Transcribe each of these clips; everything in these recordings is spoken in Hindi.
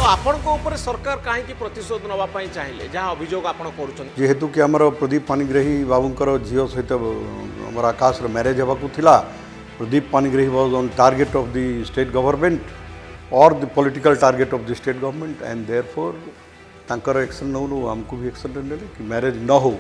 आपण को ऊपर सरकार कहीं प्रतिशोध नापी चाहिए जहाँ अभियोग आपण कर जेहेतु कि आमर प्रदीप पाणिग्राही बाबूंकर झील सहित आमर आकाश मैरेज होगा Pradeep Panigrahi was on target of the state government और the political target of the state government and therefore तांकर एक्शन नौ आमको भी एक्शन ने कि मैरेज न हो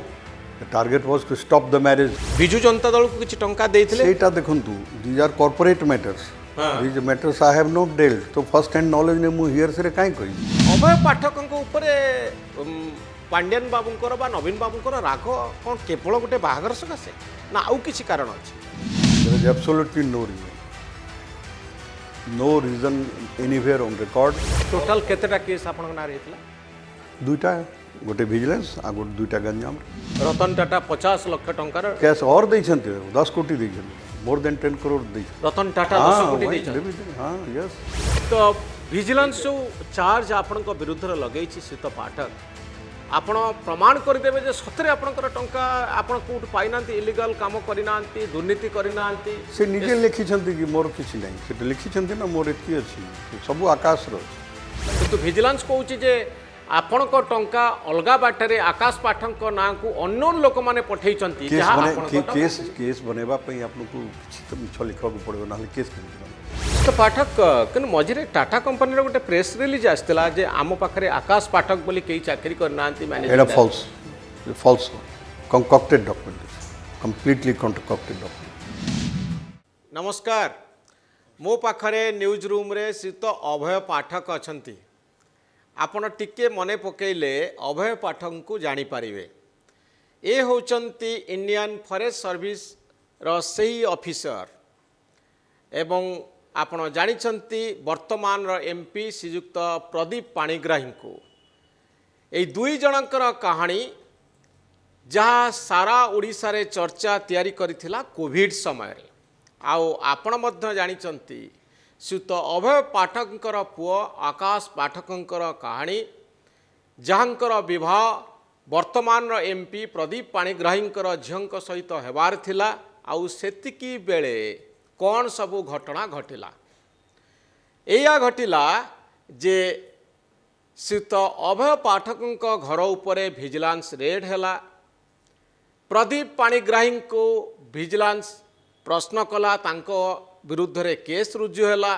target was to stop the marriage Biju Janata Dal को किसी टंका देइथिले सेटा देखंतु these are corporate matters these matters I have not dealt तो फर्स्ट हैंड नॉलेज ने मु हियर से काई कहि अभय पाठक ऊपर पांड्यान बाबूंकर बा नवीन बाबूंकर राग कौन केवल गोटे बाहागर सकाशे ना आउ किसी कारण अच्छे there is absolutely no reason anywhere on record total केतेटा केस आपण ना रहितला दुईटा गोटे विजिलेंस आ गोटे दुईटा गंजाम रतन टाटा 50 लाख टंकार कैश और दैछन्ते 10 कोटी दैछन्ते मोर देन 10 करोड़ दैछ रतन टाटा 10 कोटी दैछ हां यस तो विजिलेंस जो चार्ज आपण को विरुद्ध लगे शीत पाठक आपण प्रमाण करदेवे जे सतरे आपणकर टंका आपण कोट पाइना इलीगल काम करना दुर्नीति करना से निजे लिखिछन्ति कि मोर किछि नै से लिखिछन्ति ना मोर एति अछि सब आकाश रो किंतु विजिलेंस कहूछि जे आपण को टंका अलगा बाटरे आकाश पाठक ना को अननोन लोक माने पठेइछन्ति केस केस बनेबा पई आपनको किछि तो मिछ लिखा को पड़बो ना केस केन तो पाठक कि मझे टाटा कंपनी गोटे प्रेस रिलीज आसला जे आम पाखे आकाश पाठक बोली कई चाकरी करना एटा false concocted document completely concocted document. नमस्कार मो पाखरे न्यूज रूम रे श्रीत अभय पाठक अछंती आपण टिके मने पकेले अभय पाठक को जानी पारिबे ए होचंती इंडियन फॉरेस्ट सर्विस रो सही ऑफिसर एवं आपण जानिछंती वर्तमान एमपी श्रीयुक्त प्रदीप पाणिग्राही को ए दुई जनकर कहानी जहाँ सारा ओडिशा रे चर्चा तैयारी करिथिला कोविड समय रे आउ आपण मध्य जानिछंती श्रीयुक्त अभय पाठकंकर पुओ आकाश पाठकंकर कहानी जहाँकर विवाह वर्तमान एमपी प्रदीप पाणिग्राहींकर झींक सहित हेबार थिला आउ सेतिकी बेले कौन सबू घटना घटिला एया घटिला जे श्रीयुक्त अभय पाठक घर उपरे विजिलेंस रेड हैला प्रदीप पाणिग्राही को विजिलेंस प्रश्न कला तांको विरुद्ध रे केस रुजु हैला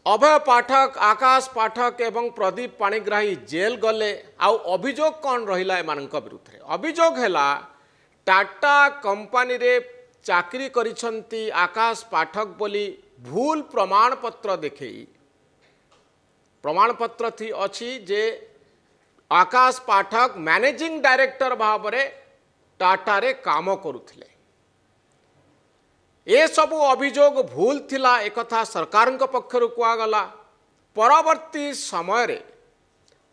अभय पाठक आकाश पाठक एवं प्रदीप पाणिग्राही जेल गले आउ अभियोग कौन रहिला एमानक विरुद्ध रे अभियोग हैला टाटा कंपनी रे चाकरी करिछंती आकाश पाठक बोली भूल प्रमाण पत्र देखई प्रमाण पत्र थी अछि जे आकाश पाठक मैनेजिंग डायरेक्टर भाव रे टाटा रे काम करुथिले ए सबु अभियोग भूल थिला एकथा सरकार पक्षरु कुआगला परवर्ती समय रे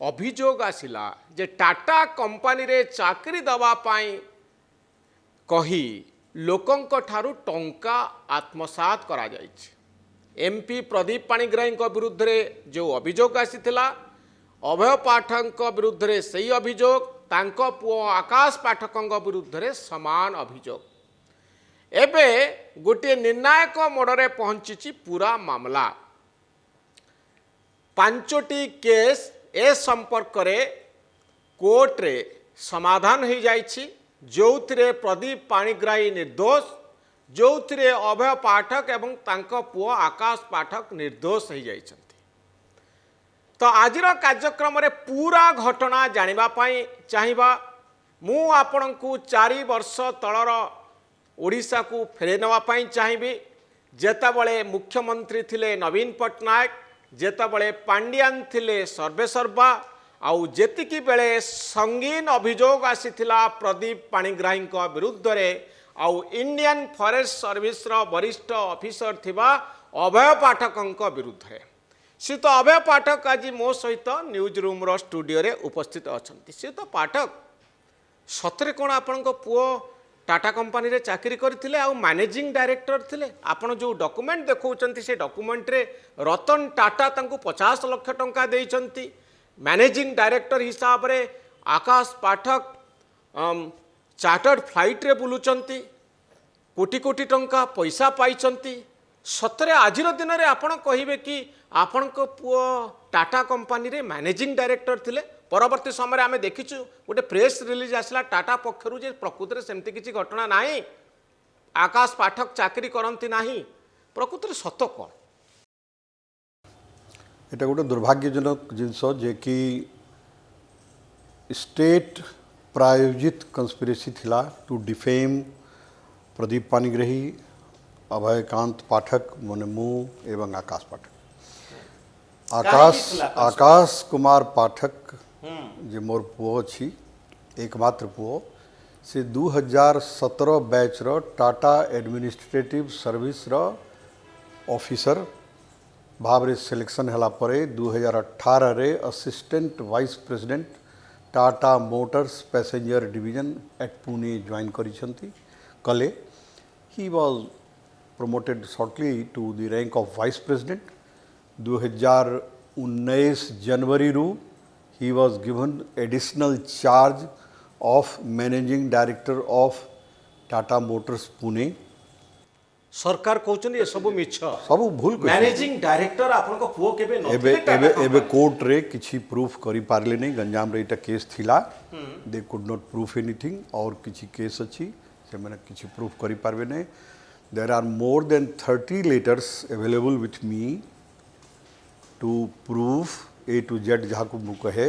अभियोग आसिला जे टाटा कंपनी रे चाकरी दवा पाई कही लोकंक ठारू टंका आत्मसात करा जाइछ एमपी प्रदीप पाणिग्राही विरुद्ध रे जो अभियोग आसीथिला अभय पाठक विरुद्ध रे सही अभियोग तांको पुओ आकाश पाठक विरुद्ध रे समान अभियोग एबे गोटे निर्णायक मोड़े पहुंची पूरा मामला 5टी केस ए संपर्क रे कोर्ट रे समाधान हो जाइछि जो प्रदीप पाणिग्राही निर्दोष जो अभय पाठक एवं तांको पुओ आकाश पाठक निर्दोष हो जाइछन्ति तो आजिर कार्यक्रम रे पूरा घटना जानिबा पाई चाहिबा मु आपण को 4 वर्ष तलर ओडिशा को फेरे नवा पाई चाहिबी जेतेबळे मुख्यमंत्री थिले नवीन पटनायक जेतेबळे पांड्यान थिले सर्वेसर्वा आउ जेतिकी बेले संगीन अभियोग आसीथिला प्रदीप पाणिग्राही विरुद्ध रे आउ इंडियन फॉरेस्ट सर्विस रो वरिष्ठ ऑफिसर थिबा अभय पाठक विरुद्ध रे सी तो अभय पाठक आज मो सहित न्यूज रूम रो स्टूडियो रे उपस्थित अछंती सी तो पाठक सतरे कोन आपन को पुओ टाटा कंपनी रे चाकरी करथिले आउ मैनेजिंग डायरेक्टर थिले आपन जो डॉक्यूमेंट देखौचंती से डॉक्यूमेंट रे रतन टाटा तांको 50 लाख टंका देइचंती मैनेजिंग डायरेक्टर हिसाब रे आकाश पाठक चार्टर्ड फ्लाइट रे बुलुचंती कोटी कोटी टंका पैसा पाइचंती सतरे आजिर दिन रे आपण कहिबे कि ଆପଣଙ୍କ ପୁଅ ଟାଟା कंपनी मैनेजिंग डायरेक्टर थिले परवर्ती समय आम देखीचु गोटे प्रेस रिलीज आसला टाटा पक्षर जे प्रकृति में सेमती किसी घटना नहीं आकाश पाठक चाकरी करती नहीं प्रकृति सत कौन এটা গোटे दुर्भाग्यजनक जिनस जे कि स्टेट प्रायोजित कंस्पिरेसी थिला टू डिफेम प्रदीप पाणिग्राही अभयकांत पाठक मने मु एवं आकाश पाठक आकाश कुमार पाठक जे मोर पुओ छी एकमात्र पुओ से 2017 बैच रो टाटा एडमिनिस्ट्रेटिव सर्विस रो ऑफिसर भाव रे सिलेक्शन हला परे 2018 रे assistant vice president Tata Motors passenger division at Pune join करिसंती कले he was promoted shortly to the rank of vice president 2019 जनवरी रू he was given additional charge of managing director of Tata Motors Pune सरकार कहउछन ये सब मिछ सब भूल मैनेजिंग डायरेक्टर आपन को पुओ केबे एबे एबे एबे कोर्ट रे किछि प्रूफ करि पारले नै गंजाम रे इटा केस थिला they could not proof anything और किछि केस अछि से माने किछि प्रूफ करि पारबे नै there are more than 30 letters available with me to prove A to Z जहाँ को मु कहे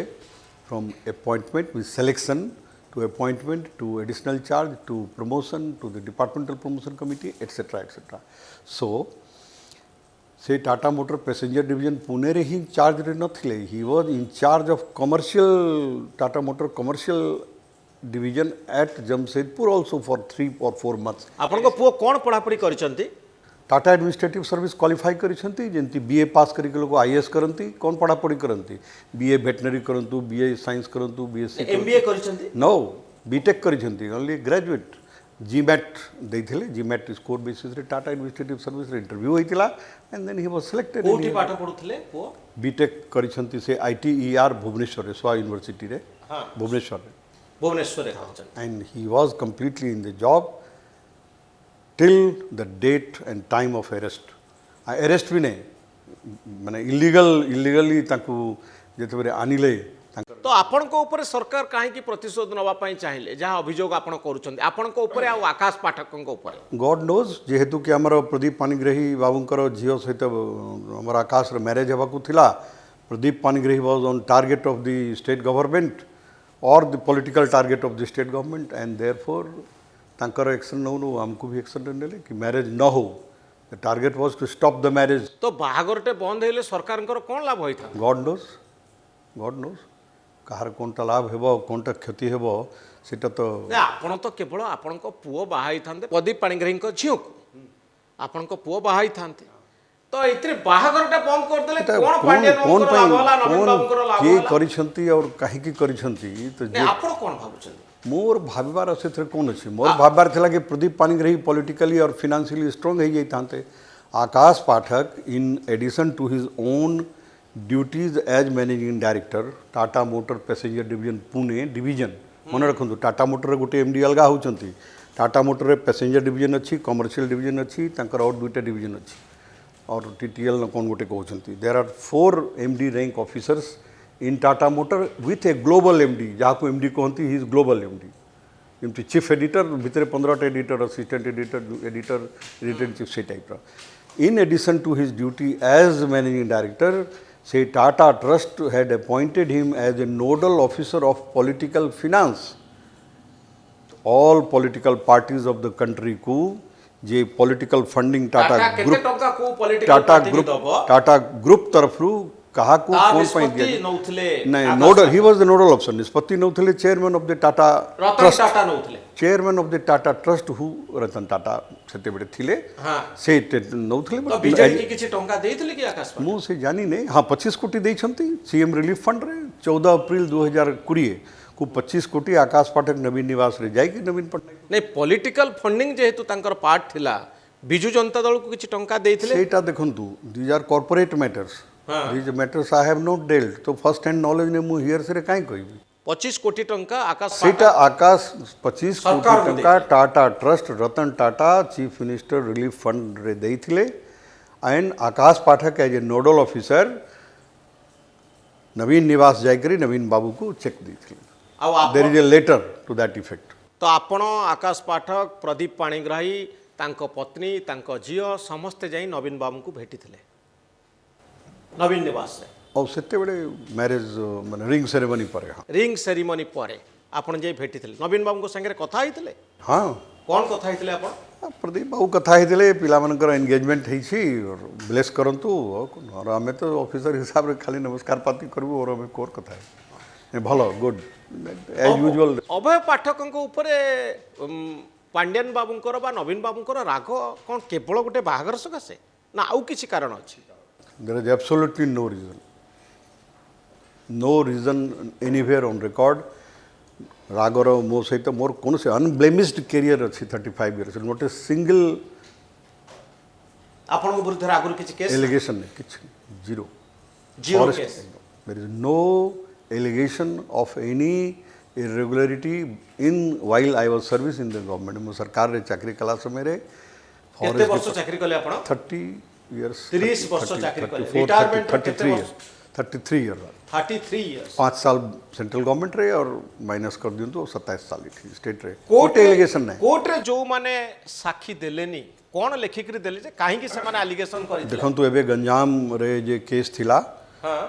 from appointment with selection to appointment to additional charge to promotion to the departmental promotion committee etc etc so से Tata motor passenger division Pune रे ही चार्ज रे नथिले he was in charge of commercial Tata motor commercial division at Jamshedpur also for 3 or 4 months आपन को पुओ कोन पढ़ापढ़ी करिसंती टाटा एडमिनिस्ट्रेटिव सर्विस क्वालिफाई करिसंती जेंती बीए पास करी के लोग आईएएस करंती कोन पढ़ापढ़ी करंती बीए वेटनरी करंतु बीए साइंस करंतु बीएससी एमबीए करिसंती नो बीटेक करिसंती only graduate GMAT देथिले GMAT score basis रे टाटा एडमिनिस्ट्रेटिव सर्विस रे इंटरव्यू होइतिला and then he was selected कोठी पाठ पढुथिले पुओ बीटेक करिसंती से आईटीईआर भुवनेश्वर रे स्वा यूनिवर्सिटी रे भुवनेश्वर रे भुवनेश्वर रे and he was completely in the job till the date and time of arrest arrest भी नहीं माने illegally ताकू जेते बेरे आनिले तो आपण को ऊपर सरकार काहे की प्रतिशोध नवा पई चाहिले जहां अभियोग आपण करूछन आपण को ऊपर आ आकाश पाठक को ऊपर गॉड नोज जेहेतु कि हमर प्रदीप पाणिग्राही बाबूंकर झियो सहित हमर आकाश रे मैरिज हेबाकू थिला Pradeep Panigrahi was on target of the state government or the political target of the state government and therefore तांकर एक्शन नौ हमको भी एक्शन नेले कि मैरिज न हो the target was to stop the marriage तो बाहागरटे बंद हेले सरकार कोन लाभ होइथा गॉड नोज कहार कोनटा लाभ हेबो कोनटा क्षति हेबो सेटा तो आपण तो केवल आपण को पुओ बाहाई थांते प्रदीप पाणिग्राही को झियो आपण को पुओ बाहाई थांते तो इतरे बाहागरटा बंद कर देले कोन पांड्या नंबर लाभ होला नवीन बाबूकर लाभ के करिसंती और काहे की करिसंती तो जे आपण कोन भाबुछन मोर भाबिबार सेथरे कोन अछि मोर भाबिबार थिला कि प्रदीप पाणिग्राही पॉलिटिकली और फाइनेंशियली स्ट्रांग हे जाई थांते Akash Pathak in addition to his own duties as managing director Tata motor passenger division Pune division मन रखंतु टाटा मोटर गोटे एमडी अलगा होचंती टाटा मोटर रे पैसेंजर डिवीजन अछि कमर्शियल डिवीजन अछि तांकर और दुईटा डिवीजन अछि और टीटीएल न कौन गोटे कहते there are 4 MD rank officers in Tata motor with a global MD जहाँ को एमडी कहती ही इज ग्लोबल एमडी एमती चीफ एडिटर भितर 15टा editor assistant editor in chief से type in addition to his duty as managing director से Tata trust had appointed him as a nodal officer of political finance all political parties of the country को जे पॉलिटिकल फंडिंग टाटा ग्रुप तरफ रु कहा को कोन पई दिया नहीं nodal he was the nodal officer निष्पत्ति नौथले chairman of the Tata trust Tata नौथले chairman of the Tata trust who Ratan Tata सेते बेटे थिले से नौथले तो बीजेपी की किछि टंका देइथिले कि आकाश मु से जानी नहीं हां 25 कोटी देइछंती सीएम रिलीफ फंड रे 14 अप्रैल 2020 को 25 कोटी आकाश पाठक नवीन निवास रे जाई कि नवीन पटनायक नहीं पॉलिटिकल फंडिंग जेहेतु तांकर पार्ट थिला बिजु जनता दल को किछि टंका देइथिले सेटा देखंतु these are corporate matters these matters I have not dealt तो फर्स्ट हैंड नॉलेज ने मु हियर से काई कहबी 25 कोटी टंका आकाश सेटा आकाश 25 कोटी टंका Tata trust Ratan Tata chief minister relief fund रे देइथिले and Akash Pathak as a nodal officer Naveen Niwas जाकर नवीन बाबू को चेक दी there is a letter to that effect. तो आपण आकाश पाठक प्रदीप पाणिग्राही तांको पत्नी तांको झियो समस्ते जाई नवीन बाबू को भेटी नवीन निवास रे और सेते बड़े मैरिज माने रिंग सेरेमनी पर रिंग सेरेमनी पर आपण जे भेटी नवीन बाबू संगे कथा होइतिले। हाँ कौन कथा होइतिले आपण प्रदीप बाबू कथा होते पिला एंगेजमेंट हो ब्लेस करंतु और आम तो ऑफिसर हिसाब से खाली नमस्कार पाती करूँ और आम कोर कथा है भल गुड एज यूजुअल। अभय पाठक उपरे पांड्यान बाबूंकर बा नवीन बाबूंकर राग कौन केवल गोटे बाहागर सकाशे ना आउ किसी कारण अच्छी। There is absolutely no reason anywhere on record रागर मो सहित मोर कौन से अनब्लेमिश्ड कैरियर अच्छी 35 इयर्स नोट ए सिंगल आपन विरुद्ध आगुर किछि केस एलिगेशन किछ zero zero case there is no allegation of any irregularity in while I was service in the government मो सरकार रे चाकरी कला समय रे केते वर्ष चाकरी कले आपण 30 इयर्स 30 वर्ष चाकरी कले रिटायरमेंट 33 ईयर 33 इयर्स 5 साल सेंट्रल गवर्नमेंट रे और माइनस कर दियो तो 27 साल थी स्टेट रे कोर्ट एलिगेशन नहीं कोर्ट रे जो माने साक्षी देलेनी कोन लेखिकरी देले जे काहे कि से माने एलिगेशन करि देखंतु एबे गंजाम रे जे केस थिला हां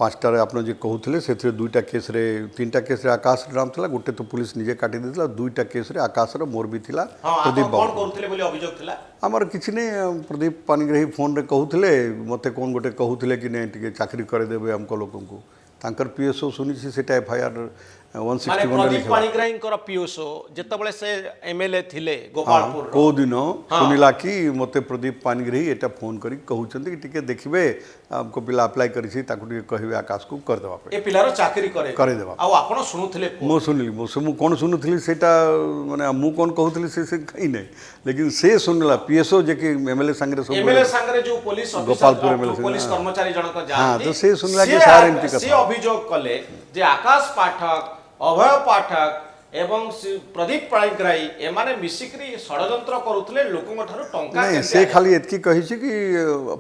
5टा रे आपन जे कहउथिले सेथरे 2टा केस रे 3टा केस रे आकाश नाम थिला गोटे तो पुलिस निजे काटी देथिला 2टा केस रे आकाश रे मोर भी थिला प्रदीप कोन करथले बोली अभियोग थिला हमर किछि ने प्रदीप पाणिग्राही फोन रे कहउथिले मते कोन गोटे कहउथिले कि ने टिके चाकरी करे देबे हमको लोगन को तांकर पीएसओ सुनी छी सेटा एफआईआर 161 प्रदीप पाणिग्राही कर पीएसओ जेतबले से एमएलए थिले गोपालपुर को दिन सुनिला कि मते प्रदीप पाणिग्राही एटा फोन करी कहउचंती कि टिके देखिबे हमको पिला अप्लाई करी छी ताकू टिके कहबे आकाश को कर देबा पे ए पिलारो चाकरी करे देबा आ आपण सुनुथिले मो सुनिली मो कोन सुनुथिली सेटा माने मु कोन कहउथिली से कहि नै लेकिन से सुनला पीएसओ जे कि एमएलए संगे सब एमएलए संगे जो पुलिस गोपालपुर एमएलए पुलिस कर्मचारी जनक हां जानती तो से सुनला कि सार एमटी से कथा अभियोग कले जे आकाश पाठक अभय पाठक एवं प्रदीप पाणिग्राही एमाने मिसिकरी षडयंत्र करूथले लोकन ठारो टंका नहीं से खाली एतकी कहि छी कि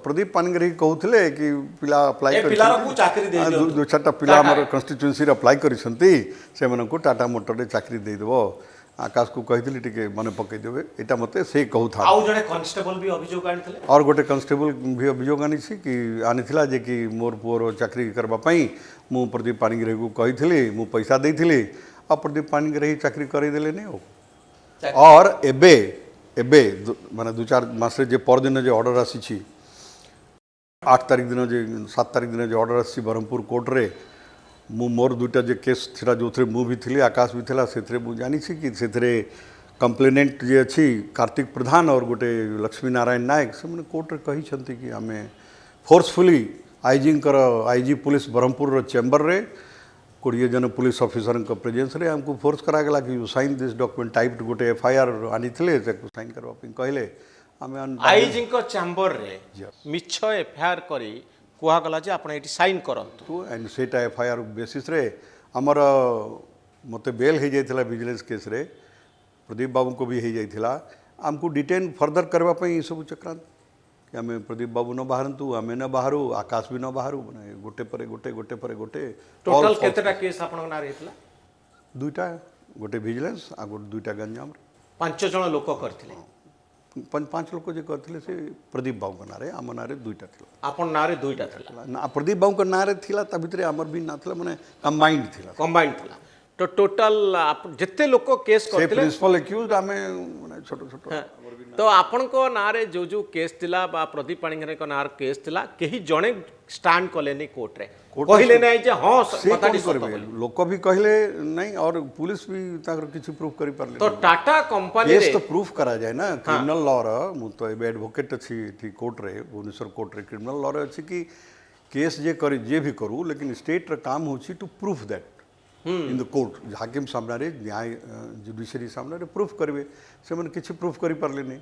प्रदीप पाणिग्राही कहउथिले कि पिला अप्लाई पिला को चाकरी दे दियो दो चारटा पिला हमर कन्स्टिट्युएंसी रे अप्लाई करिसंती से मन को टाटा मोटर रे चाकरी दे देबो आकाश को कहितली टिके मने पकई देबे एटा मते से कहू था आउ जने कांस्टेबल भी अभियोग आनिथले और गोटे कांस्टेबल भी अभियोग आनी छी कि आनिथिला जे कि मोर पुअर चाकरी करबा पई मु प्रदीप पाणिग्राही को कहितली मु पैसा देइथिली और प्रदीप पाणिग्राही चाकरी करई देले नै और एबे एबे माने 2-4 मास रे जे पर दिन जे ऑर्डर आसी छी 8 तारिख दिन जे 7 तारिख दिन जे ऑर्डर आसी ब्रह्मपुर कोर्ट रे मु मोर 2टा जे केस थिला जो थरे मु भी थिली आकाश भी थिला सेथरे मु जानी छी कि सेथरे कंप्लेनेंट जे अछि कार्तिक प्रधान और गोटे लक्ष्मी नारायण नायक से मने कोर्ट रे कहि छंती कि हमें फोर्सफुली आईजी पुलिस ब्रह्मपुर रो चेंबर रे 20 जन पुलिस ऑफिसर को प्रेजेंस रे हमको फोर्स करा गला कि you sign this document typed गोटे एफआईआर आनी थिले से साइन करबा पे कहले हमें आईजी को चेंबर रे मिछ एफआईआर करी कुहा गला जे आपण एटी साइन करंतु एंड सेटा एफआईआर बेसिस रे हमर मते बेल हे जाइथिला विजिलेंस केस रे प्रदीप बाबू को भी हे जाइथिला हमको डिटेन फर्दर करबा पे सब चक्रांत कि आम प्रदीप बाबू न बाहरतु आम न बाहरु आकाश भी न बाहरु माने गोटे पर गोटे टोटल केतेटा केस आपण ना रहितला 2टा गोटे विजिलेंस आ गोटे 2टा गंजाम 5 जण लोक करथिले 5 लोक जे करथिले से प्रदीप बाबू नारे आम नारे 2टा थिला आपण नारे 2टा थिला ना प्रदीप बाबू नारे थिला ता भितरे हमर भी ना थिला माने कंबाइंड थिला तो टोटल जिते लोक केस से करथिले प्रिंसिपल एक्यूज आमे माने छोटो छोटो तो आपण को नारे जो जो केस थिला बा प्रदीप पाणिग्राही को नार केस थिला केही जणे स्टैंड कलेनी कोर्ट रे कहले नै जे हां कथाटी करबे लोक भी कहले नहीं और पुलिस भी ताकर किछि प्रूफ करि परले तो टाटा कंपनी रे केस तो प्रूफ करा जाए ना क्रिमिनल लॉ रे मु तो एबे एडवोकेट अछि थी कोर्ट रे भुवनेश्वर कोर्ट रे क्रिमिनल लॉ रे अछि कि केस जे करी जे भी करू लेकिन स्टेट रे काम होछि to proof that in the court हाकिम सामने न्याय जुडिशियरी सामने प्रूफ करेंगे से मैंने किसी प्रूफ कर पारे नहीं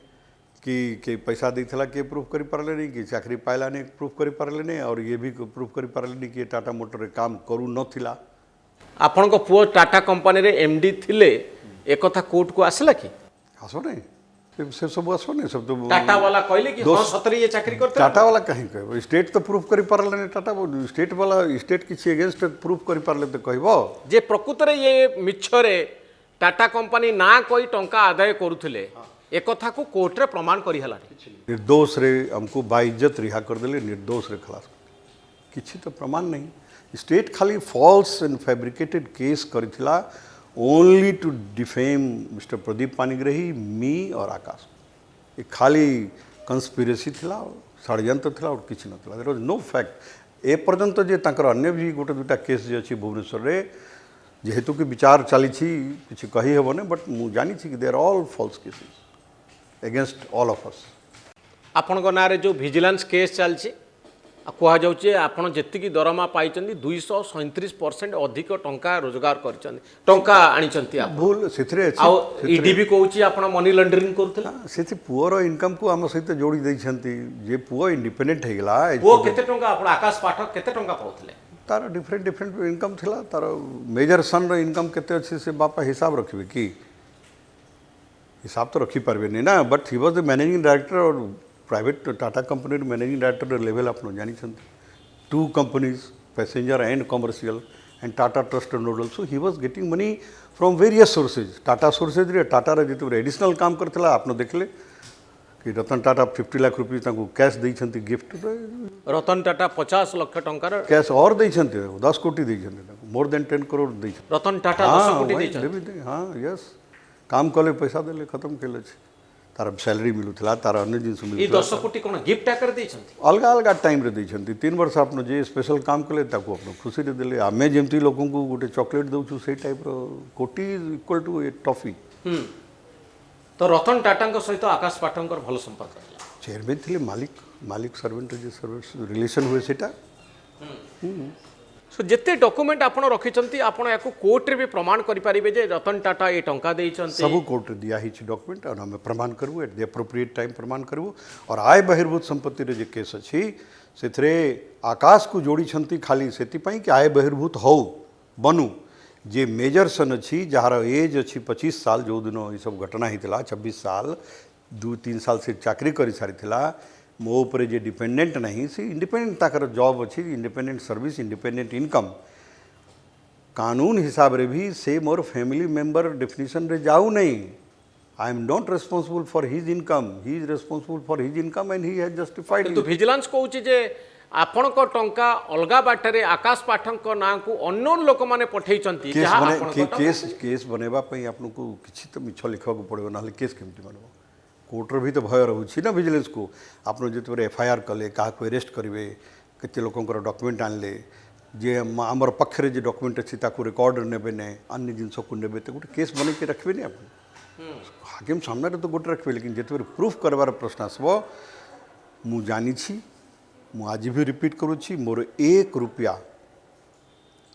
कि पैसा देता के प्रूफ कर पारे नहीं कि चाकरी पाइला नहीं प्रूफ कर पारे नहीं और ये भी प्रूफ कर पारे नहीं कि टाटा मोटर रे काम करू नथिला आपण को पुओ टाटा कंपनी रे एमडी थिले एक कथा कोर्ट को आसला कि आसो नहीं से सब आसो नहीं सब तो टाटा वाला कहले कि हाँ सतरे ये चाकरी करते टाटा वाला कहीं कह स्टेट तो प्रूफ कर पारे टाटा स्टेट वाला स्टेट किसी एगेन्स्ट प्रूफ कर पारे तो कह जे प्रकृत ये मिछरे टाटा कंपनी ना कोई टंका आदाय करुले एक कथा को कोर्ट रे प्रमाण करी हलानी निर्दोष रे हमको बाइज्जत रिहा कर देले निर्दोष रे खलास किसी तो प्रमाण नहीं स्टेट खाली फॉल्स एंड फैब्रिकेटेड केस करथिला only to defame mister Pradeep Panigrahi me और आकाश ये खाली कंस्पिरेसी थिला षड्यंत्र थिला और किसी नथिला देयर वाज नो फैक्ट ए पर्यंत जे तांकर अन्य भी गोटे दुटा केस जे अछि भुवनेश्वर रे जेहेतु कि विचार चली किसी कही हेबने बट मु जानी कि they are all false cases against all of us आपण ना रे जो विजिलेंस केस चलछि कह जाउचे आपण जेतिकी दरमा पाइचंदी 237% अधिक टंका रोजगार करचंदी टंका आनिचंती आप भूल सेथरे आ ईडी भी कहउची आपण मनी लॉन्ड्रिंग करथला सेथि पुअर इनकम को हम सहित जोड़ी दैछंती जे पुअ इंडिपेंडेंट हेगला वो केते टंका आपण आकाश पाठक केते टंका पाउथले तार डिफरेंट डिफरेंट इनकम थिला तार मेजर सन इनकम केते अछि से बापा हिसाब रखिबे कि हिसाब तो रखी पारबे नहीं ना but he was the managing director और private Tata company managing director level आप जानी two companies passenger and commercial and Tata trust and nodal so he was getting money from various sources Tata sources रे टाटा रे जो एडिशनल काम करथिला आपन देखले कि रतन टाटा 50 लाख रुपये तांको कैश दैछंती गिफ्ट रतन टाटा 50 लाख टंकार कैश और दैछंती 10 कोटी दैछंती तांको मोर देन 10 करोड़ दैछंती रतन टाटा 10 कोटी दैछंती हां यस काम कले पैसा देले खत्म केले छी तार सैलरी मिलुला तार अन्य जिनस ये 10 कोटी कोन गिफ्ट आकर दैछंती अलग अलग टाइम रे दैछंती 3 वर्ष आपन जे स्पेशल काम कले ताको आपन खुशी रे देले आमे जेमती लोकन को गोटे चॉकलेट दउछु से टाइप रो कोटी इक्वल टू ए टॉफी तो रतन टाटा सहित आकाश पाठकर भल संपर्क चेयरमैन थे मालिक मालिक सर्वेंट जे सर्वेंट रिलेशन हुए सेटा सो जिते डॉक्यूमेंट आपण रखिचंती आपण याको कोर्ट रे भी प्रमाण करि परिबे जे रतन टाटा ए टंका देइचंती सब कोर्ट रे दिया ही डॉक्यूमेंट और हम प्रमाण करबो एट द एप्रोप्रिएट टाइम प्रमाण करबो और आय बहिर्भूत संपत्ति रे जे केस अछि सेथरे आकाश को जोड़ी छंती खाली सेति पई कि आय बहिर्भूत हो बनू जे मेजर सन अच्छी जार एज अच्छी 25 साल जो दिन ये सब घटना होता 26 साल 2-3 साल से चाकरी कर सारी मो उपरे जे डिपेंडेंट नहीं से इंडिपेंडेंट ताकर जॉब अच्छी इंडिपेंडेंट सर्विस इंडिपेंडेंट इनकम कानून हिसाब रे भी से मोर फैमिली मेंबर डेफिनेशन रे जाऊ नहीं I am not responsible for his income he is responsible for his income and he has justified तो विजिलेंस कहूची जे आपण को टंका अलगा बाटरे आकाश पाठक ना को अननोन लोक माने पठेइचंती जहा आपण को केस बनेबा पई आपन को किछि तो मिछ लिखवा को पड़बो ना केस केमति बनबो कोर्ट रो भी तो भय रहउछि ना विजिलेंस को आपन जेते एफआईआर कले का को अरेस्ट करिवे केते लोकंकर डॉक्यूमेंट आनले जे हमर पक्षरे जे डॉक्यूमेंट अछि ताको रिकॉर्ड नेबे ने अन्य जिंस को नेबे तो गोटे केस बने के रखबे ने आपन हाकिम सामने तो गोटे रखबे लेकिन जेते प्रूफ करबार प्रश्न आसबो मु जानि छी मु आज भी रिपीट करुच्ची मोर 1 रुपया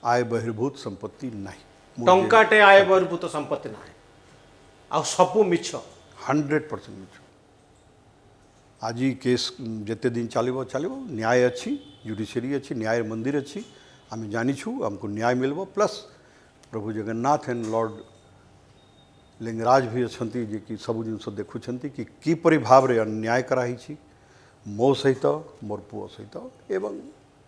आय बहिर्भूत संपत्ति नहीं टंकाटे आय बहिर्भूत संपत्ति नहीं आ सबु मिछ 100% मिछ आज केस जते दिन चलो चलो न्याय अच्छी जुडिशियरी अच्छी न्याय मंदिर अच्छी आम जानी हमको न्याय मिलबो plus Prabhu Jagannath and Lord Lingaraj भी अच्छा जे कि सब जिन देखुं कि किपरि भाव रे अन्याय कराई मो सहित मोर पुओ सहित एवं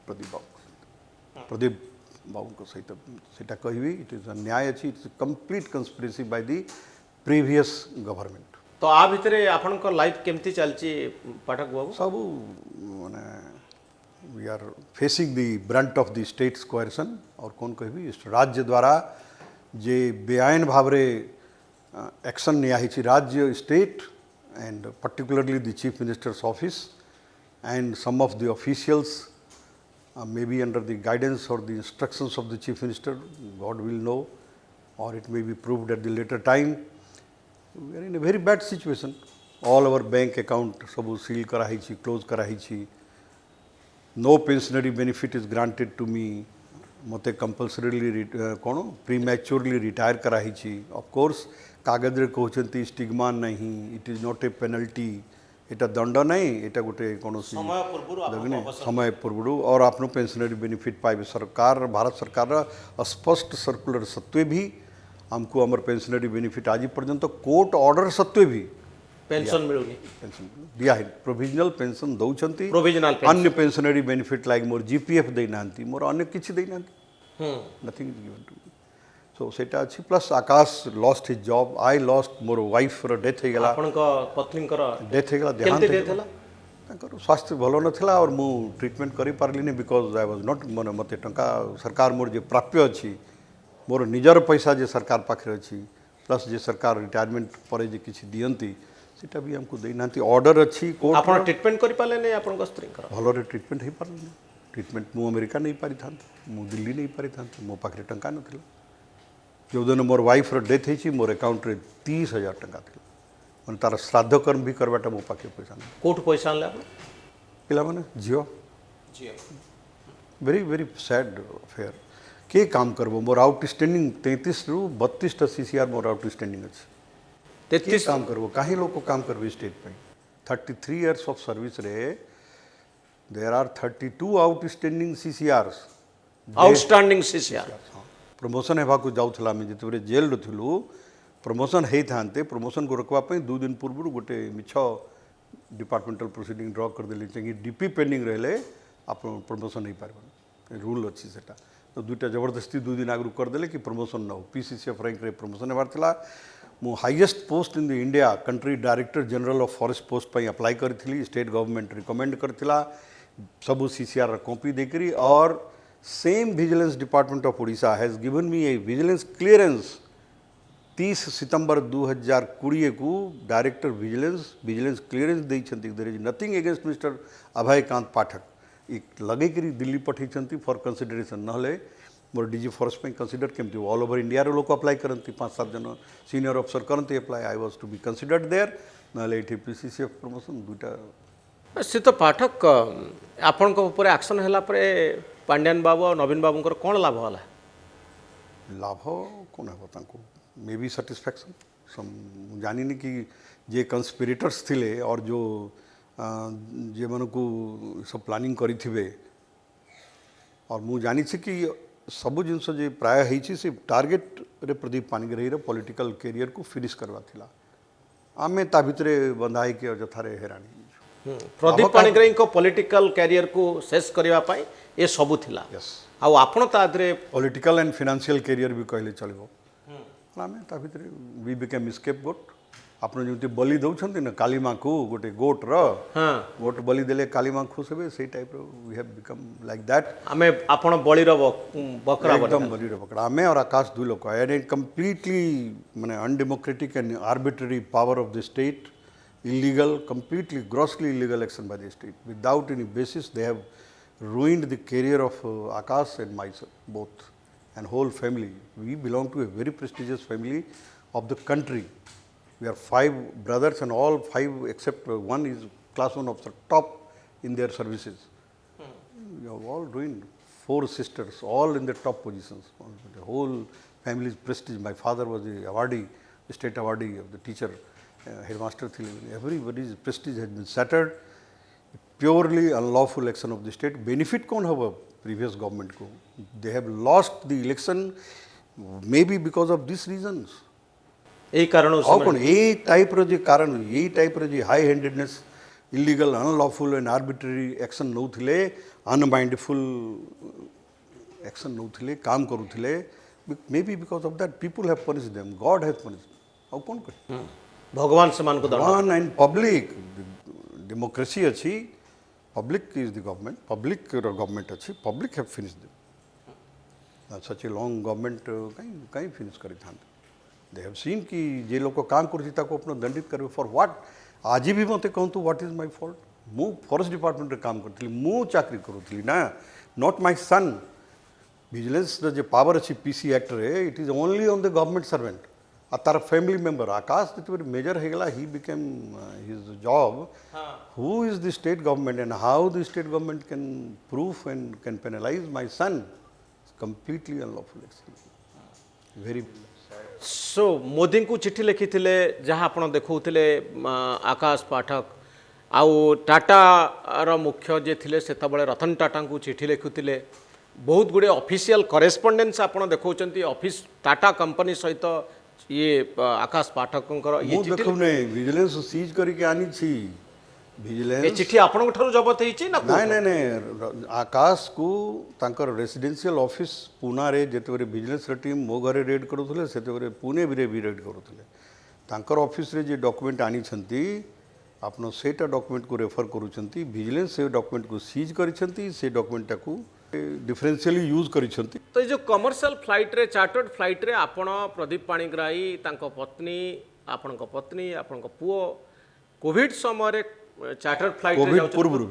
प्रदीप बाबू सहित सेटा कहबी इट इज अन्याय अच्छी it's complete conspiracy by the previous government तो आ भितरे आपन को लाइफ केमती चलची पाठक बाबू सब माने we are facing the brunt of the state's coercion और कौन कहबी राज्य द्वारा जे बेआईन भाव रे एक्शन निया हिची राज्य state and particularly the Chief Minister's office and some of the officials maybe under the guidance or the instructions of the Chief Minister, God will know, or it may be proved at the later time. We are in a very bad situation. All our bank account sabu seal karahichi, close karahichi. No pensionary benefit is granted to me. मते कंपल्सरीली कौन प्रीमैच्योरली रिटायर कराही ऑफ कोर्स कागज रे कहते स्टिग्मा नहीं it is not a penalty एटा दंड नहीं एटा गोटे कौन समय पूर्व और आप पेंशनरी बेनिफिट पाइबे सरकार भारत सरकार स्पष्ट सर्कुलर सत्वे भी हमको आमर पेंशनरी बेनिफिट आज पर्यंत कोर्ट ऑर्डर सत्वे भी पेंशन मिलुनी पेंशन दिया है प्रोविजनल पेंशन दौरान प्रोविजनल अन्य पेंशनरी बेनिफिट लाइक मोर जीपीएफ देना मोर अन्य किसी देना nothing is given to so सेटा अच्छी plus Akash lost his job I lost मोर वाइफ रो डेथ हो गला आपनका पत्नीकर डेथ हो गला केमते देहांत डेथ होला तांकर स्वास्थ्य भलो नथिला और मु ट्रीटमेंट करि पारलिनी बिकॉज आई वाज नॉट मन मते टंका सरकार मोर जे प्राप्य अछि मोर निजर पैसा जे सरकार पाखे अछि प्लस जे सरकार रिटायरमेंट पर जे किछि दियंती सेटा भी हमको देनांती ऑर्डर अछि कोर्ट आपण ट्रीटमेंट करि पाले नै आपनका स्त्रीकर भलरे ट्रीटमेंट हो पारलिनी ट्रीटमेंट मु अमेरिका नहीं पारि था मु दिल्ली नहीं पारि था मो पाखे टंका नथिला जो दिन मोर वाइफ रो डेथ होई मोर अकाउंट रे 30,000 टंका थिला मन तार श्राद्ध कर्म भी करबाटा मो पाखे पैसा नहीं कोठ पैसा आनले आपण पिला माने जियो जी वेरी वेरी सैड अफेयर के काम करबो मोर आउटस्टैंडिंग 33 रु 32 टा सीसीआर मोर आउटस्टैंडिंग अछि 33 काम करबो काहे लोग को काम करबो स्टेट पे 33 इयर्स ऑफ सर्विस रे there are 32 outstanding CCRs outstanding CCR promotion हेबा को जाउथला में जेतबरे जेल रो थिलु प्रमोशन हेई थांते प्रमोशन को रखवा पे 2 दिन पूर्व गोटे मिछ डिपार्टमेंटल प्रोसीडिंग ड्रॉ कर देली कि डीपी पेंडिंग रहले आप प्रमोशन नहीं पारबन रूल अच्छी सेटा तो दुईटा जबरदस्ती 2 दिन आगु कर देले कि प्रमोशन न हो पीसीसीएफ रैंक रे प्रमोशन हेबार थिला मु highest post in the India country director general of forest post पे अप्लाई करथिली स्टेट गवर्नमेंट रिकमेंड करथिला सब सीसीआर कॉपी देकरी और same vigilance department of Odisha has given me a vigilance clearance 30 सितंबर 2020 को डायरेक्टर विजिलेंस क्लियरेंस देइछंती there is nothing against mister Abhaykant Pathak एक लगे करी दिल्ली पठेइछंती फॉर कंसिडरेशन नहले मोर डीजी फॉरेस्ट पे कंसिडर केमती ऑल ओवर इंडिया रो लोक अप्लाई करंती 5-7 जन सीनियर ऑफिसर करंती apply I was to be considered there नहले एठी पीसीसीएफ प्रमोशन दुटा से तो पाठक आपन ऊपर एक्शन हैला परे पांड्यान बाबू और नवीन बाबूंकर कौन लाभ होला लाभ कौन है तांको मे बी सेटिस्फैक्शन सम जानिनी कि जे कंस्पिरेटर्स थिले और जो जे मन को सब प्लानिंग करी थिबे और मु जानी छी कि सब जिनस जे प्राय हेछि से टार्गेट रे प्रदीप पानिग्राही रे पॉलिटिकल कैरियर को फिनिश करवा थिला आमे ता भितरे बंधाई के जथारे हैरानी प्रदीप पानिग्राही को पॉलिटिकल कैरियर को शेष करबा पई ए सबु थिला यस आ आपण ता दरे पॉलिटिकल एंड फाइनेंशियल कैरियर भी कहले चलबो आमे ता भितरे वी बिकम स्केप गोट आपन जति बलि दउछन्ति न काली मां को गोटे गोट रो हां गोट बलि देले काली मां खुश हेबे सेही टाइप रो we have become like that आमे आपण बलि रो बकरा एकदम बलि रो बकरा आमे और आकाश दुई लोक एंड इट कंप्लीटली माने undemocratic and arbitrary power of the state illegal completely grossly illegal action by the state without any basis they have ruined the career of Akash and myself both and whole family we belong to a very prestigious family of the country we are 5 brothers and all 5 except one is class 1 officer top in their services we have all ruined 4 sisters all in the top positions the whole family's prestige my father was a awardee state awardee of the teacher headmaster thile everybody's prestige has been shattered purely unlawful action of the state benefit kon hobo previous government ko they have lost the election maybe because of these reasons ए कारण kon A type ro je karan A type ro je high handedness illegal unlawful and arbitrary action no thile unmindful action no thile काम करू thile maybe because of that people have punished them god has punished how kon kare भगवान समान को भगवान एंड पब्लिक डेमोक्रेसी अच्छी public is the government public government अच्छी public have finish them such a long government कहीं फिनिश करी था दे हैव सीन कि जे लोग काम करती को अपना दंडित करबे फॉर व्हाट आज भी मते कहतु व्हाट इज माय फॉल्ट मु फॉरेस्ट डिपार्टमेंट रे काम करथली मु चाकरी करूथली ना नॉट माय सन विजिलेंस जे पावर अच्छी पीसी एक्ट रे it is only on the government servant तार फैमिली मेंबर आकाश जिते मेजर होगला he became his job who is the state government and how the state government can proof and can penalise my son completely unlawful action very so Modi को चिट्ठी लिखी जहाँ आप देखते आकाश पाठक आउ टाटा रो मुख्य जे थिले सेतबळे रतन टाटा को चिट्ठी लिखुले बहुत गुड़े ऑफिशियल करेस्पोंडेंस आप देखते ऑफिस टाटा कंपनी सहित ये आकाश पाठकଙ୍କର ମୁଁ ଦେଖୁନି ଭିଜିଲାନ୍ସ ସିଜ୍ କରିକି ଆଣିଛି ଏ ଭିଜିଲାନ୍ସ ଚିଠି ଆପଣଙ୍କ ଠାରୁ ଜବତ ହେଇଛି ନା ନାଇଁ ନାଇଁ ନାଇଁ ଆକାଶକୁ ତାଙ୍କର ରେସିଡେନ୍ସିଆଲ ଅଫିସ ପୁନାରେ ଯେତେବେଳେ ଭିଜିଲାନ୍ସର ଟିମ୍ ମୋ ଘରେ ରେଡ୍ କରୁଥିଲେ ସେତେବେଳେ ପୁନେରେ ବି ରେଡ୍ କରୁଥିଲେ ତାଙ୍କର ଅଫିସରେ ଯେ ଡକୁମେଣ୍ଟ ଆଣିଛନ୍ତି ଆପଣ ସେଇଟା ଡକୁମେଣ୍ଟକୁ ରେଫର କରୁଛନ୍ତି ଭିଜିଲାନ୍ସ ସେ ଡକୁମେଣ୍ଟକୁ ସିଜ୍ କରିଛନ୍ତି ସେ ଡକୁମେଣ୍ଟଟାକୁ ଡିଫରେନ୍ସିଆଲି ୟୁଜ୍ କରିଛନ୍ତି ତ ଏ ଯେଉଁ କମର୍ସିଆଲ ଫ୍ଲାଇଟ୍ରେ ଚାର୍ଟର୍ଡ ଫ୍ଲାଇଟ୍ରେ ଆପଣ ପ୍ରଦୀପ ପାଣିଗ୍ରାହୀ ତାଙ୍କ ପତ୍ନୀ ଆପଣଙ୍କ ପୁଅ କୋଭିଡ ସମୟରେ ଚାର୍ଟର୍ଡ ଫ୍ଲାଇଟ୍ରେ କୋଭିଡ ପୂର୍ବରୁ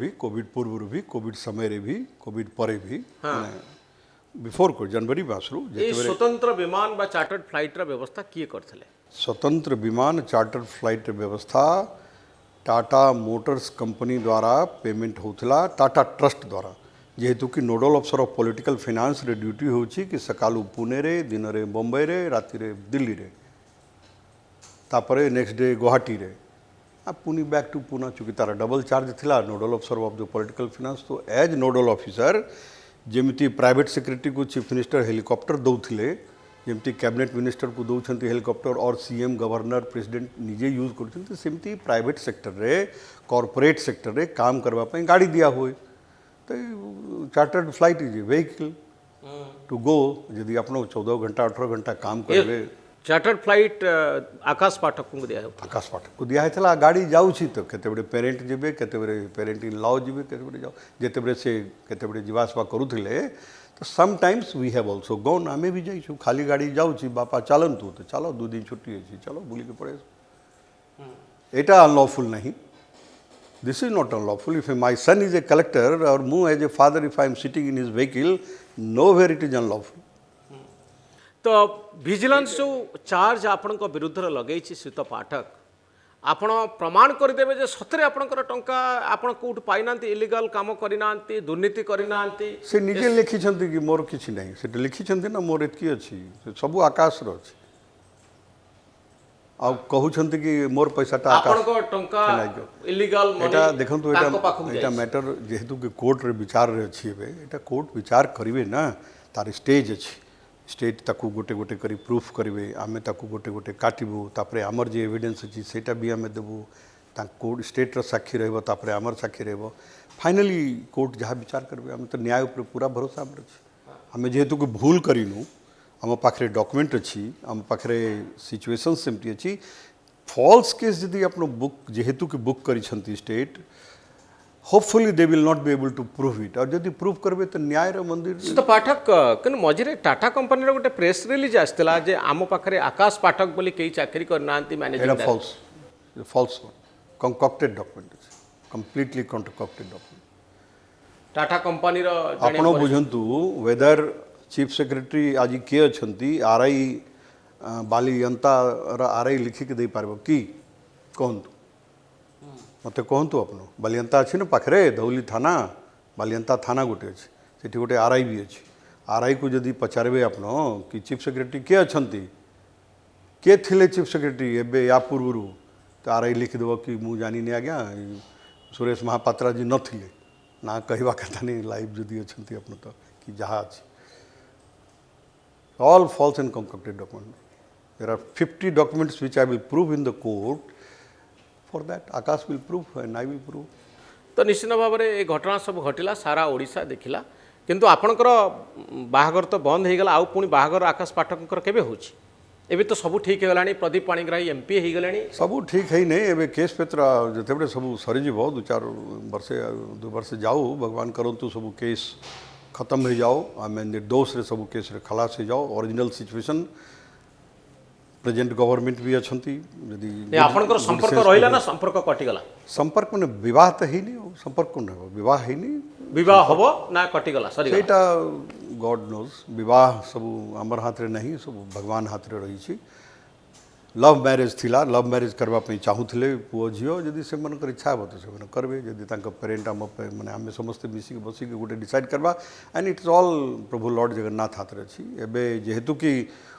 ବି କୋଭିଡ ସମୟରେ ବି କୋଭିଡ ପରେ ବି ବିଫୋର ଜାନୁଆରୀ ମାସରୁ ଏଇ ସ୍ୱତନ୍ତ୍ର ବିମାନ ବା ଚାର୍ଟର୍ଡ ଫ୍ଲାଇଟ୍ର ବ୍ୟବସ୍ଥା କିଏ କରିଥିଲେ स्वतंत्र विमान चार्टर फ्लाइट व्यवस्था टाटा मोटर्स कंपनी द्वारा पेमेंट होता टाटा ट्रस्ट द्वारा जेहेतु कि नोडल अफसर ऑफ पॉलिटिकल फाइनेंस रे ड्यूटी होची कि सकालू पुणे रे दिन रे बम्बई रे राति रे दिल्ली रे तापरे नेक्स्ट डे गुवाहाटी रे पुनी बैक टू पुणे चूँकि तार डबल चार्ज थिला नोडल अफसर ऑफ द पॉलिटिकल फाइनेंस तो एज नोडल ऑफिसर जेमिति प्राइवेट सेक्रेटरी को चीफ मिनिस्टर हेलिकॉप्टर दौथिले जमती कैबिनेट मिनिस्टर को दौरान हेलिकॉप्टर और सीएम गवर्नर प्रेसिडेंट निजे यूज करमती प्राइवेट सेक्टर रे कॉर्पोरेट सेक्टर रे काम करने गाड़ी दिया हुए तो chartered flight is a vehicle to go यदि आप 14 घंटा 18 घंटा काम करेंगे चार्टर्ड फ्लाइट आकाश पाठक को दिया आकाश पाठक को दिया है गाड़ी जाऊँगी तो केते पेरेन्ट जीवे केते पेरेन्ट इन लॉ जीवे केते जाओ जिते से केते जावासवा करुले तो sometimes we have also gone आमे भी जाइछु खाली गाड़ी जाऊँगी बापा चलतु तो चलो 2 दिन छुट्टी अच्छी चलो बुल के पड़े एटा अनलॉफुल नहीं this is not unlawful if my son is a collector और मु as a father if I am sitting in his vehicle nowhere it is unlawful तो विजिलेंस जो चार्ज आपण विरुद्ध लगे श्रीत पाठक आपण प्रमाण करदेवे जे सतरे आपणकर टंका आपण कोठ पाइना इलीगल काम करना दुर्नीति करना से निजे लिखिछंती कि मोर किछि नहीं से लिखिछंती ना मोर एतकी अछि सब आकाश रो अछि आ कहउछंती कि मोर पैसाटा आकाश आपणको टंका इलीगल मनी एटा देखंतु एटा मैटर जेहेतु कि कोर्ट रे विचार रे अछि एबे एटा कोर्ट विचार करिवे ना तार स्टेज अछि स्टेट ताकू गोटे गोटे करी प्रूफ करेंगे आमे ताकू गोटे गोटे काटबू तापरे आमर जे एविडेंस अच्छी सेटा भी आमे देबू कोर्ट स्टेट साक्षी रहिबो तापरे आमर साक्षी रहिबो फाइनली कोर्ट जहाँ विचार करेंगे आमे तो न्याय उपर पूरा भरोसा आमर अछि आमे जेहेतु कि भूल करिनु आम पाखरे डॉक्यूमेंट अच्छी आम पाखरे सिचुएशन सेमती अच्छी फॉल्स केस यदि आप बुक जेहेतु कि बुक करिसंती state hopefully they will not be able to prove it और जदि प्रूव करबे तो न्याय मंदिर तो पाठक कन मझे टाटा कंपनी गोटे प्रेस रिलीज आसला जे आम पाखे आकाश पाठक बोली कई चाकरी करना managing false false concocted document completely concocted document Tata company आपण बुझंतु वेदर चीफ सेक्रेटरी आज किए अच्छी आरआई बालीयंता आरआई लिखिक दे पारबो कि कहतु मत कहतु आप बालियंता अच्छी ना पाखे धौली थाना बालियंता थाना गोटे अच्छी सेठी गोटे आरआई भी अच्छी आरआई को जदि पचारे आप कि चीफ सेक्रेटरी किए अच्छा किए थिले चीफ सेक्रेटरी एबे या पूर्व तो आरआई लिखिदेव कि मु जानी आज्ञा सुरेश महापात्रा जी नथिले ना कहवा कथा नहीं लाइव जदि अच्छा आप तो कि जहाँ अच्छी all false and concocted document there are 50 documents which I will prove in the court for that Akash will prove and I will prove तो निश्चित भाव में ये घटना सब घटिला सारा ओडिशा देखिला किंतु आपणकर बाहागर तो बंद हो गला आउ पुणी बाहागर आकाश पाठक केबे होछि एबे तो सब ठीक हो गलानी प्रदीप पाणिग्राही एमपी हो गलानी सब ठीक है नहीं एबे केस पेत्र जतेबे सब सरीजिव 2 वर्ष जाऊ भगवान करंतु सब केस खत्म हो जाओ आम निर्दोष रे सब केस रे खलास हो जाओ ओरिजिनल सिचुएशन प्रेजेंट गवर्नमेंट भी अच्छा यदि आपनकर संपर्क रहिला ना संपर्क कटिगला संपर्क में विवाह तो है नहीं संपर्क कौन है विवाह है नहीं विवाह हबो ना कटिगला सरी सेटा गॉड नोज विवाह सब आमर हाथ रे नहीं सब भगवान हाथ रे रही छी लव मैरिज थिला लव मैरिज करबा पई चाहूथिले पुओ झियो यदि से मनकर इच्छा हो तो से करबे यदि तांको पेरेंट आम माने आमे समस्त मिसिक बसिक गोटे डिसाइड करबा and it's all Prabhu Lord Jagannath हाथ रे छी एबे जेहेतु कि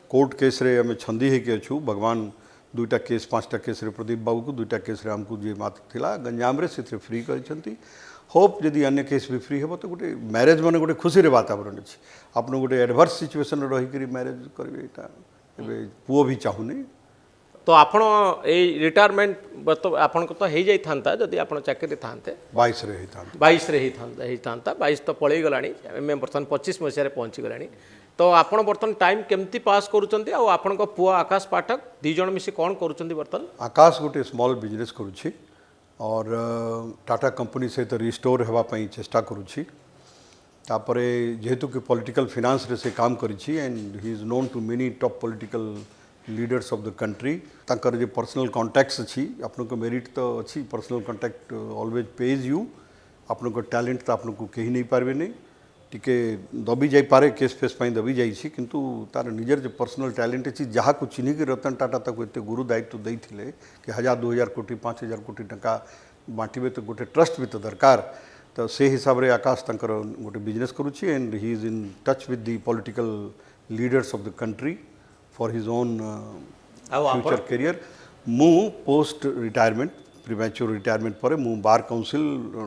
कोर्ट केस रे आम छंदी है कि अच्छू भगवान 2टा केस 5टा केस रे प्रदीप बाबू को 2टा केस रे हमको जे मात थिला गंजाम रे से फ्री करिसंती होप यदि अन्य केस भी फ्री हो तो गोटे मैरिज माने गोटे खुशी रे वातावरण अछि आपन गोटे एडवर्स सिचुएशन रही करी मैरिज करबे एटा ଏବେ ପୁଅ ବି ଚାହୁଁନି। तो आपण रिटायरमेंट आपण तो हो जाता जदि आप चाकरी था 22 रे होता 22 होता 22 तो पलि गला बर्तमान 25 मसीह पहुँची गला तो आपण बर्तमान टाइम केमती पास करुँच आपण पुआ आकाश पाठक दीज मिसी कौन करुँच बर्तमान आकाश गोटे स्मॉल बिजनेस करुँची और टाटा कंपनी सहित रिस्टोर होगापी चेष्टा करुँची तापरे जेहेतु कि पॉलिटिकल फाइनेंस रे से काम करिछि and he is known to many top political leaders of the country तांकर जे पर्सनल कॉन्टैक्ट्स अच्छी आपन को मेरिट तो अच्छी personal contact always page you आपन को टैलेंट तो आपन को कहीं नहीं पारबे नहीं टिके दबी जाई पारे केस फेस पाई दबी जाइछि किंतु तार निजर जे पर्सनल टैलेंट अछि जहा को चिन्ह के रतन टाटा ताको एते गुरु दायित्व दैथिले कि 1000-2000 कोटी 5000 कोटी टका बांटिबे तो गोटे ट्रस्ट भी तो दरकार तो से हिसाब रे आकाश तंकर गोटे बिजनेस करुछि and he is in touch with the political leaders of the country for his own future career मु पोस्ट रिटायरमेंट प्रीमैच्योर रिटायरमेंट पर मु बार काउंसिल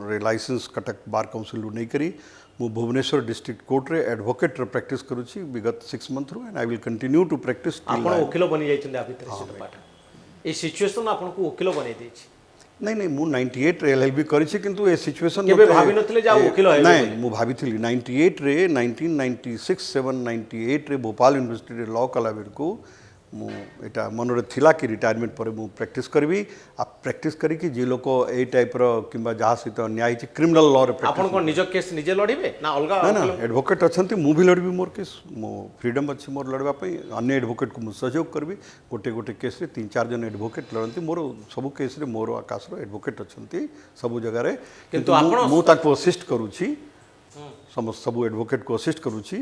रे लाइसेंस कटक बार काउंसिल नहीं करी मु भुवनेश्वर डिस्ट्रिक्ट कोर्ट रे एडवोकेट रे प्रैक्टिस करुछि विगत 6 मंथ रो and I will continue to practise आपण वकील बनि जाइछन आ भीतर पाठ ए सिचुएशन आपण को वकील बनै दैछि नहीं नहीं मु 98 रे एलएलबी करिछि किंतु ए सिचुएशन केबे भाबी नथिले जा वकील है नहीं मु भाबिथिली 98 रे 1996 7 98 रे भोपाल यूनिवर्सिटी रे लॉ कला बेर को मु एटा मनरे थिला कि रिटायरमेंट पर मु प्रैक्टिस करबी आ प्रैक्टिस करी कि जे लोक ए टाइप रो किबा जहा सहित अन्याय छि क्रिमिनल लॉ रे आपण को निज केस निजे लड़िबे ना अलगा ना ना एडवोकेट अछंती मु भी लड़बी मोर केस मो फ्रीडम अछि मोर लड़बा पई अन्य एडवोकेट को मु सहयोग करबी गोटे गोटे केस रे 3-4 जन एडवोकेट लड़ंती मोर सब केस रे मोर आकाश रो एडवोकेट अछंती सब जगह रे किंतु मु ताको असिस्ट करूची समस्त सब एडवोकेट को असिस्ट करूची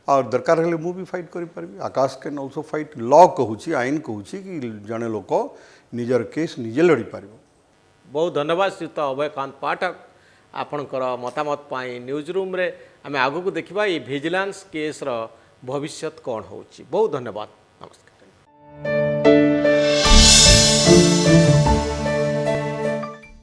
और दरकार हेले मु भी फाइट करि परबी आकाश कैन आल्सो फाइट लॉ कहूची आईन कहूची कि जने लोक निजर केस निजे लड़ी पारिबो। बहुत धन्यवाद श्रीयुत अभयकांत पाठक आपणकर मतामत पाई न्यूज रूम रे आमे आगु को देखिबा ये विजिलेंस केस रो भविष्य कौन होची बहुत धन्यवाद नमस्कार।